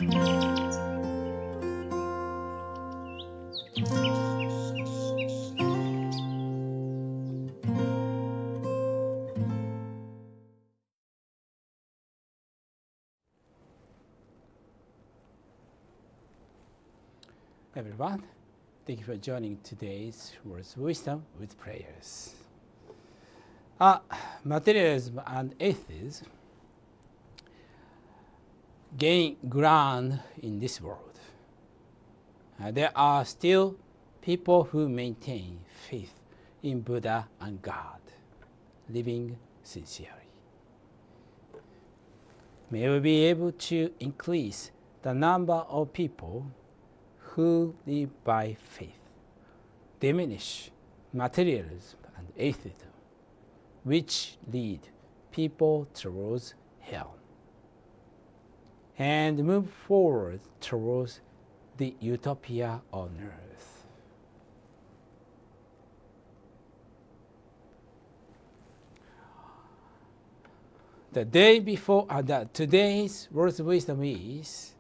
Everyone, thank you for joining today's Words of Wisdom with Prayers. Materialism and atheism gain ground in this world. There are still people who maintain faith in Buddha and God, living sincerely. May we be able to increase the number of people who live by faith, diminish materialism and atheism, which lead people towards hell, and move forward towards the utopia on earth. The day before today's words of wisdom is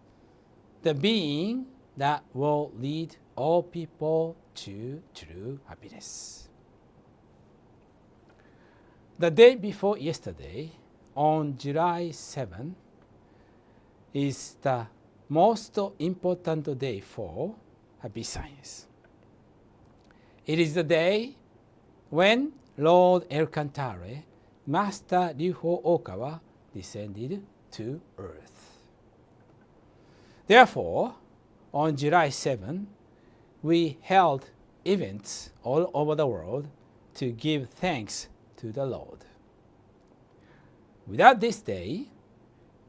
the being that will lead all people to true happiness. The day before yesterday, on July 7, is the most important day for Happy Science. It is the day when Lord El Cantare, Master Ryuho Okawa, descended to earth. Therefore, on July 7, we held events all over the world to give thanks to the Lord. Without this day,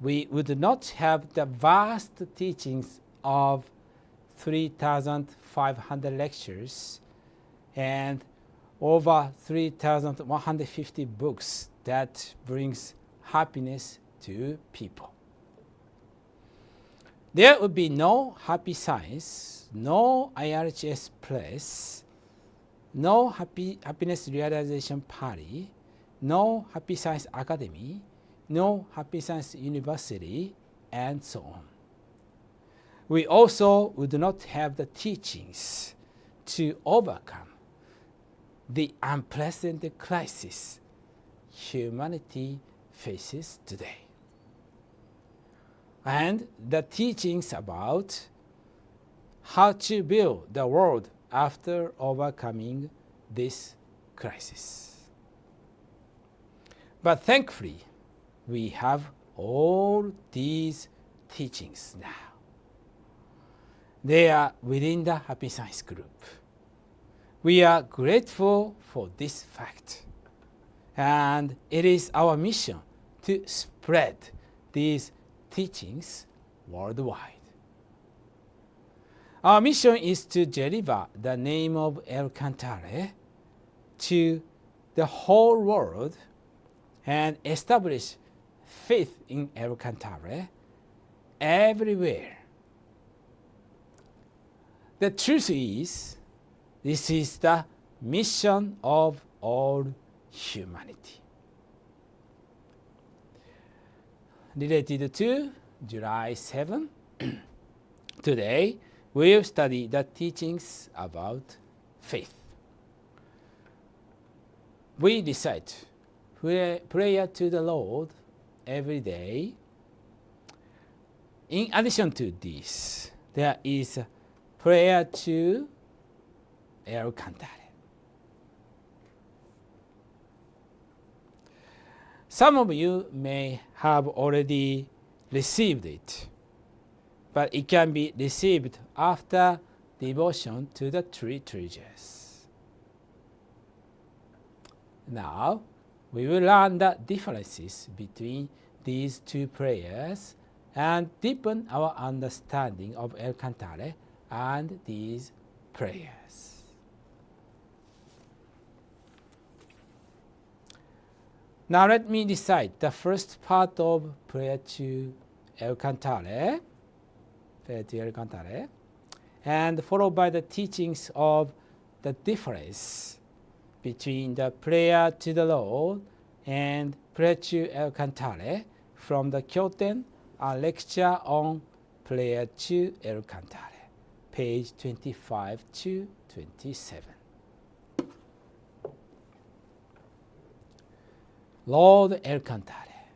we would not have the vast teachings of 3,500 lectures and over 3,150 books that brings happiness to people. There would be no Happy Science, no IRHS Press, no Happiness Realization Party, no Happy Science Academy, no Happy Science University, and so on. We also would not have the teachings to overcome the unprecedented crisis humanity faces today, and the teachings about how to build the world after overcoming this crisis. But thankfully, we have all these teachings now. They are within the Happy Science group. We are grateful for this fact, and it is our mission to spread these teachings worldwide. Our mission is to deliver the name of El Cantare to the whole world and establish faith in El Cantare everywhere. The truth is, this is the mission of all humanity. Related to July 7, today we'll study the teachings about faith. We recite prayer to the Lord every day. In addition to this, there is prayer to El Cantare. Some of you may have already received it, but it can be received after devotion to the three treasures. Now, we will learn the differences between these two prayers and deepen our understanding of El Cantare and these prayers. Now let me recite the first part of prayer to El Cantare, and followed by the teachings of the difference between the prayer to the Lord and prayer to El Cantare from the Kyouten, a lecture on prayer to El Cantare, page 25 to 27. Lord El Cantare,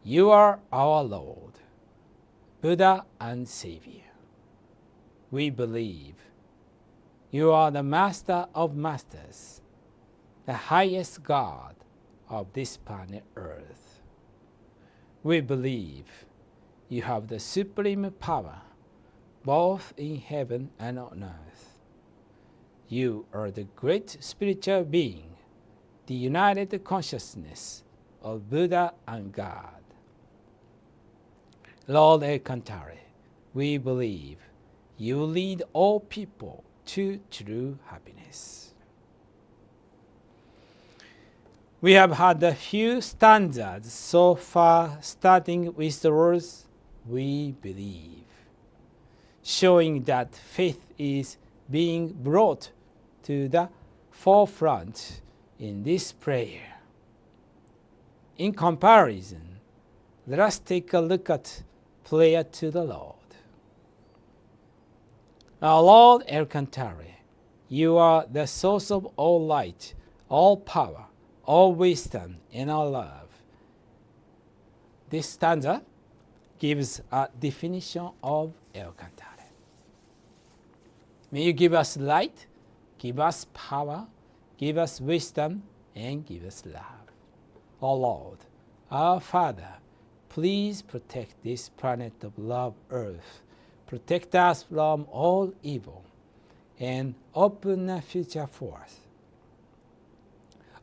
you are our Lord, Buddha and Savior. We believe you are the Master of Masters, the highest God of this planet Earth. We believe you have the supreme power both in heaven and on earth. You are the great spiritual being, the united consciousness of Buddha and God. Lord El Cantare, we believe you lead all people to true happiness. We have had a few stanzas so far, starting with the words, we believe, showing that faith is being brought to the forefront in this prayer. In comparison, let us take a look at prayer to the Lord. Our Lord El Cantare, you are the source of all light, all power, all wisdom, and all love. This stanza gives a definition of El Cantare. May you give us light, give us power, give us wisdom, and give us love. O Lord, our Father, please protect this planet of love, Earth. Protect us from all evil and open a future for us.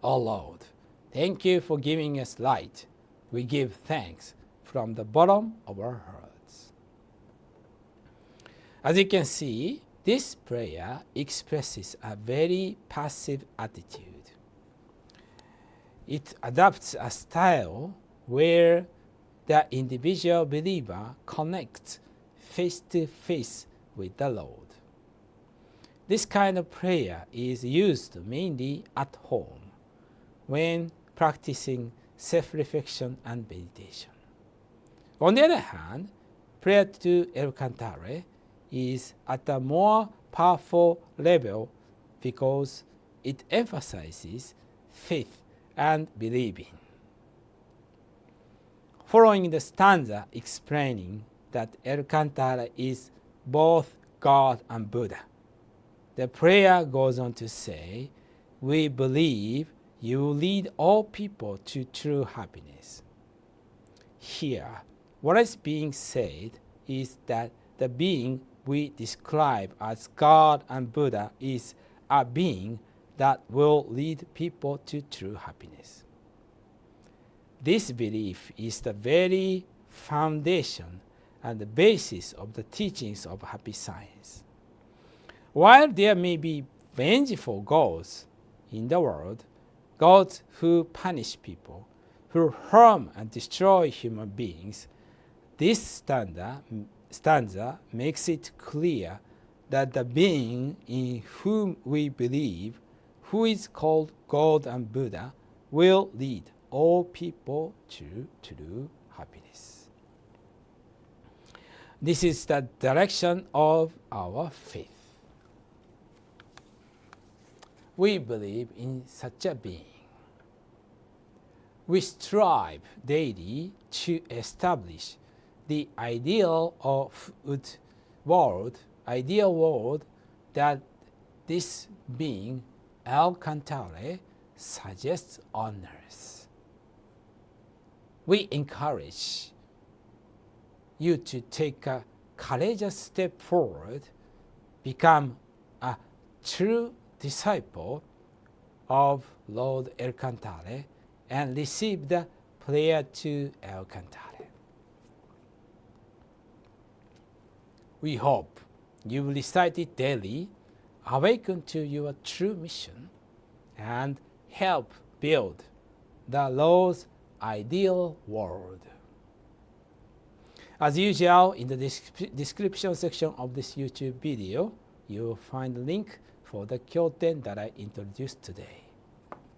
O Lord, thank you for giving us light. We give thanks from the bottom of our hearts. As you can see, this prayer expresses a very passive attitude. It adopts a style where the individual believer connects face to face with the Lord. This kind of prayer is used mainly at home when practicing self-reflection and meditation. On the other hand, prayer to El Cantare is at a more powerful level because it emphasizes faith and believing. Following the stanza explaining that El Cantare is both God and Buddha, the prayer goes on to say, we believe you lead all people to true happiness. Here, what is being said is that the being we describe as God and Buddha is a being that will lead people to true happiness. This belief is the very foundation and the basis of the teachings of happy science. While there may be vengeful gods in the world, gods who punish people, who harm and destroy human beings, this stanza makes it clear that the being in whom we believe, who is called God and Buddha, will lead all people to true happiness. This is the direction of our faith. We believe in such a being. We strive daily to establish the ideal world that this being, El Cantare, suggests on earth. We encourage you to take a courageous step forward, become a true disciple of Lord El Cantare, and receive the prayer to El Cantare. We hope you will recite it daily, awaken to your true mission, and help build the Lord's ideal world. As usual, in the description section of this YouTube video, you will find a link for the Kyouten that I introduced today,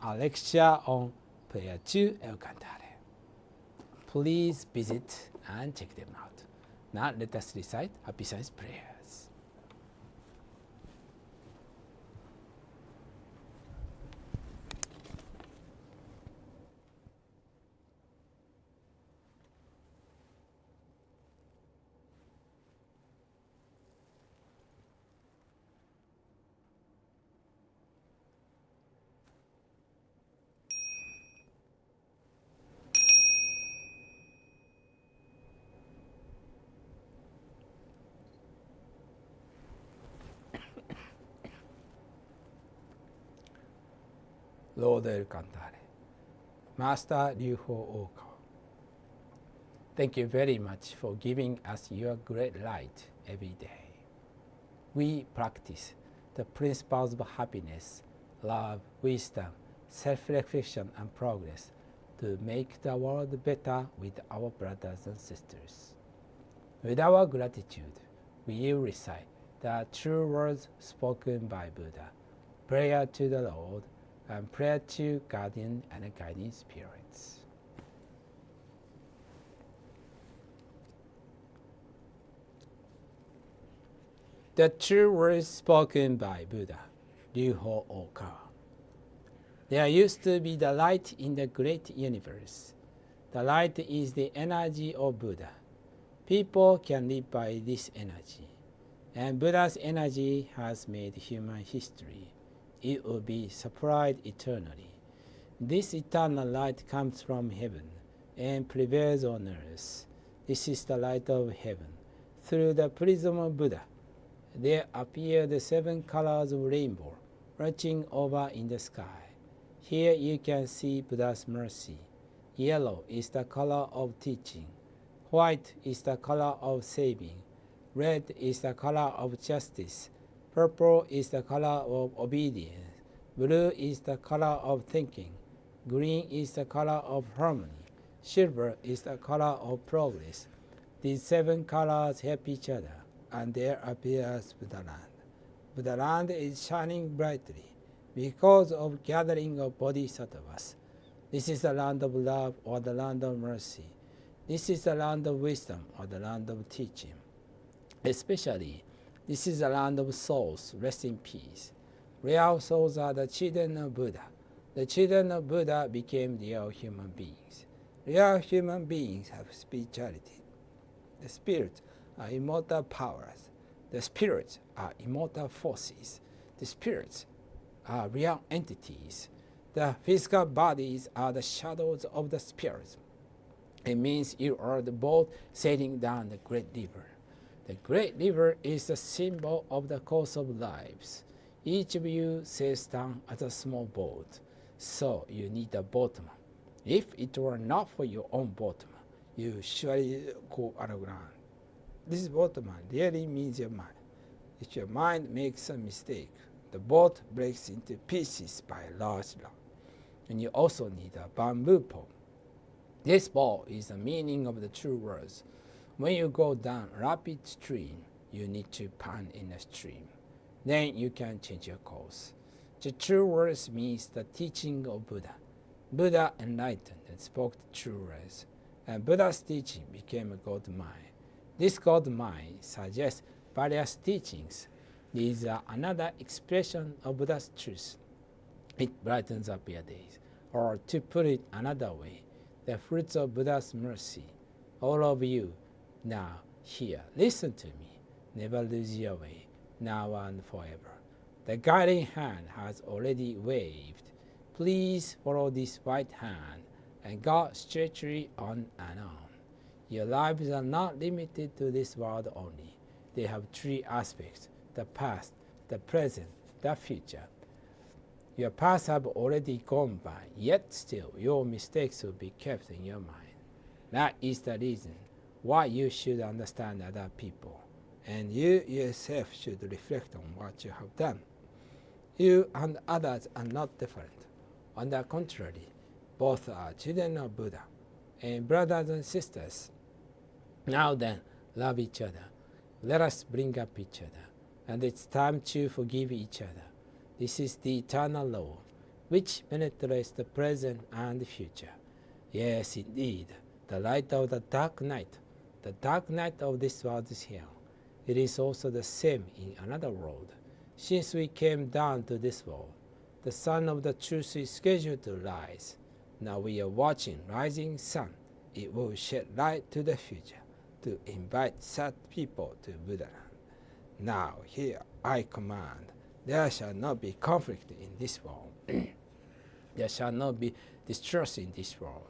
a lecture on prayer to El Cantare. Please visit and check them out. Now let us recite Happy Science prayers. Lord El Cantare, Master Liu Ho Oka, thank you very much for giving us your great light every day. We practice the principles of happiness, love, wisdom, self-reflection, and progress to make the world better with our brothers and sisters. With our gratitude, we will recite the true words spoken by Buddha, prayer to the Lord, and prayer to guardian and guiding spirits. The true words spoken by Buddha, Liu Ho Oka. There used to be the light in the great universe. The light is the energy of Buddha. People can live by this energy, and Buddha's energy has made human history. It will be supplied eternally. This eternal light comes from heaven and prevails on earth. This is the light of heaven. Through the prism of Buddha, there appear the 7 colors of rainbow reaching over in the sky. Here you can see Buddha's mercy. Yellow is the color of teaching. White is the color of saving. Red is the color of justice. Purple is the color of obedience. Blue is the color of thinking. Green is the color of harmony. Silver is the color of progress. These 7 colors help each other, and there appears Buddhaland. Buddhaland is shining brightly because of gathering of bodhisattvas. This is the land of love, or the land of mercy. This is the land of wisdom, or the land of teaching. Especially, this is the land of souls. Rest in peace. Real souls are the children of Buddha. The children of Buddha became real human beings. Real human beings have spirituality. The spirits are immortal powers. The spirits are immortal forces. The spirits are real entities. The physical bodies are the shadows of the spirits. It means you are the boat sailing down the great river. The great river is the symbol of the course of lives. Each of you sails down as a small boat, so you need a boatman. If it were not for your own boatman, you surely go underground. This boatman really means your mind. If your mind makes a mistake, the boat breaks into pieces by a large rock. And you also need a bamboo pole. This pole is the meaning of the true words. When you go down a rapid stream, you need to pond in the stream. Then you can change your course. The true words means the teaching of Buddha. Buddha enlightened and spoke the true words, and Buddha's teaching became a God mind. This God mind suggests various teachings. These are another expression of Buddha's truth. It brightens up your days. Or to put it another way, the fruits of Buddha's mercy. All of you, now, here, listen to me. Never lose your way, now and forever. The guiding hand has already waved. Please follow this right hand and go straightly on and on. Your lives are not limited to this world only. They have 3 aspects: the past, the present, the future. Your past have already gone by, yet still your mistakes will be kept in your mind. That is the reason why you should understand other people, and you yourself should reflect on what you have done. You and others are not different. On the contrary, both are children of Buddha and brothers and sisters. Now then, love each other. Let us bring up each other, and it's time to forgive each other. This is the eternal law, which penetrates the present and the future. Yes, indeed, the light of the dark night, the dark night of this world is here. It is also the same in another world. Since we came down to this world, the sun of the truth is scheduled to rise. Now we are watching rising sun. It will shed light to the future to invite sad people to Buddha. Now here I command, there shall not be conflict in this world. There shall not be distrust in this world.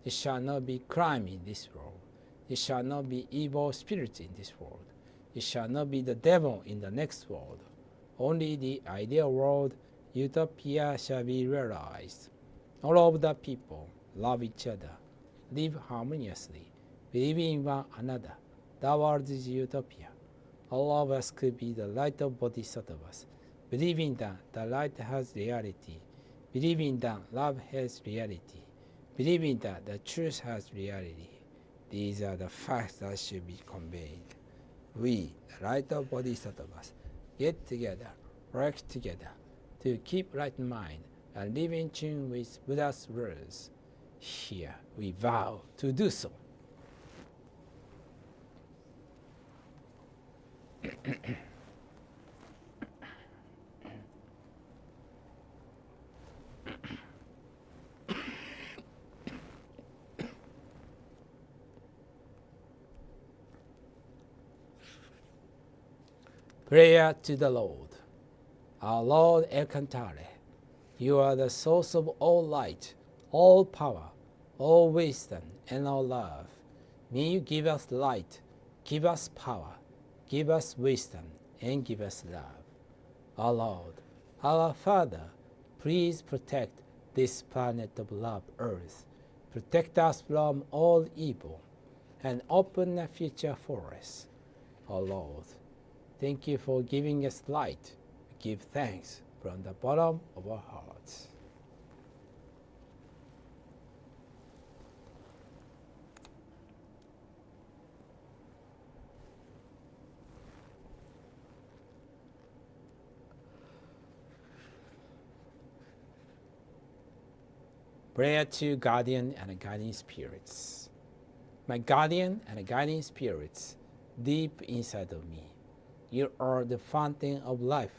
There shall not be crime in this world. There shall not be evil spirits in this world. There shall not be the devil in the next world. Only the ideal world, utopia, shall be realized. All of the people love each other, live harmoniously, believe in one another. The world is utopia. All of us could be the light of bodhisattvas, believing that the light has reality, believing that love has reality, believing that the truth has reality. These are the facts that should be conveyed. We, the light of bodhisattvas, get together, work together to keep right mind and live in tune with Buddha's words. Here we vow to do so. Prayer to the Lord. Our Lord El Cantare, you are the source of all light, all power, all wisdom, and all love. May you give us light, give us power, give us wisdom, and give us love. Our Lord, our Father, please protect this planet of love, Earth. Protect us from all evil, and open a future for us. Our Lord, thank you for giving us light. We give thanks from the bottom of our hearts. Prayer to guardian and guiding spirits. My guardian and guiding spirits, deep inside of me, you are the fountain of life,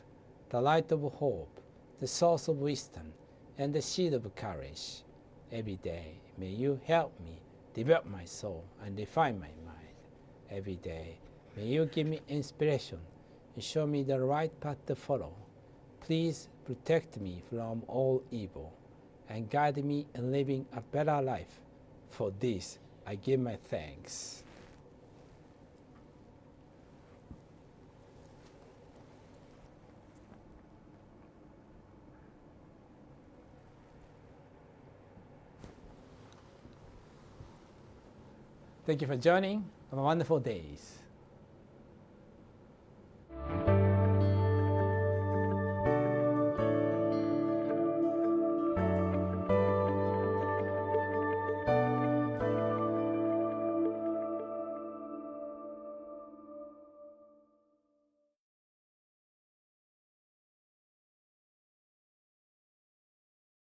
the light of hope, the source of wisdom, and the seed of courage. Every day, may you help me develop my soul and refine my mind. Every day, may you give me inspiration and show me the right path to follow. Please protect me from all evil and guide me in living a better life. For this, I give my thanks. Thank you for joining. Have a wonderful day.